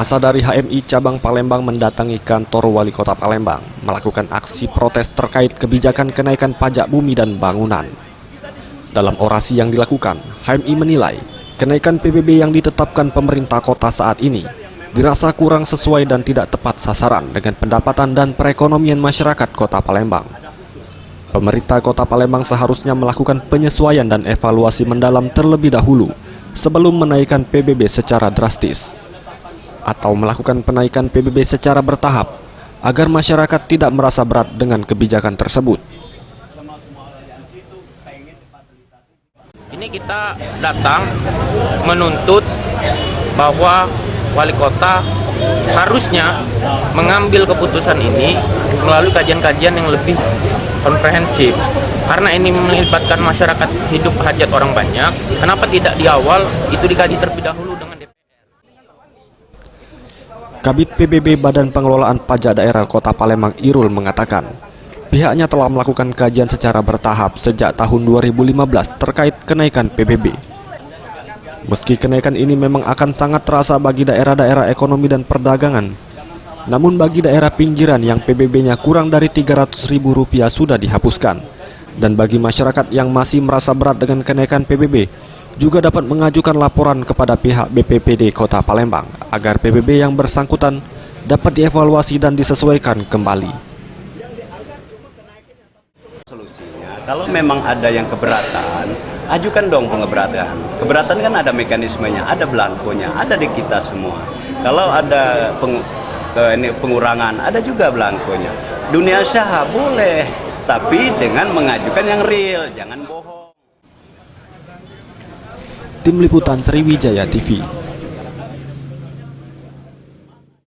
Massa dari HMI Cabang Palembang mendatangi kantor Wali Kota Palembang melakukan aksi protes terkait kebijakan kenaikan pajak bumi dan bangunan. Dalam orasi yang dilakukan, HMI menilai kenaikan PBB yang ditetapkan pemerintah kota saat ini dirasa kurang sesuai dan tidak tepat sasaran dengan pendapatan dan perekonomian masyarakat Kota Palembang. Pemerintah Kota Palembang seharusnya melakukan penyesuaian dan evaluasi mendalam terlebih dahulu sebelum menaikkan PBB secara drastis, atau melakukan penaikan PBB secara bertahap agar masyarakat tidak merasa berat dengan kebijakan tersebut. Ini kita datang menuntut bahwa wali kota harusnya mengambil keputusan ini melalui kajian-kajian yang lebih komprehensif. Karena ini melibatkan masyarakat hidup hajat orang banyak, kenapa tidak di awal itu dikaji terlebih dahulu dengan DPR? Kabid PBB Badan Pengelolaan Pajak Daerah Kota Palembang Irul mengatakan, pihaknya telah melakukan kajian secara bertahap sejak tahun 2015 terkait kenaikan PBB. Meski kenaikan ini memang akan sangat terasa bagi daerah-daerah ekonomi dan perdagangan, namun bagi daerah pinggiran yang PBB-nya kurang dari Rp300.000 sudah dihapuskan, dan bagi masyarakat yang masih merasa berat dengan kenaikan PBB, juga dapat mengajukan laporan kepada pihak BPPD Kota Palembang agar PBB yang bersangkutan dapat dievaluasi dan disesuaikan kembali. Solusinya, kalau memang ada yang keberatan, ajukan dong pengeberatan. Keberatan kan ada mekanismenya, ada belangkonya, ada di kita semua. Kalau ada pengurangan, ada juga belangkonya. Dunia usaha boleh, tapi dengan mengajukan yang real, jangan bohong. Tim Liputan Sriwijaya TV.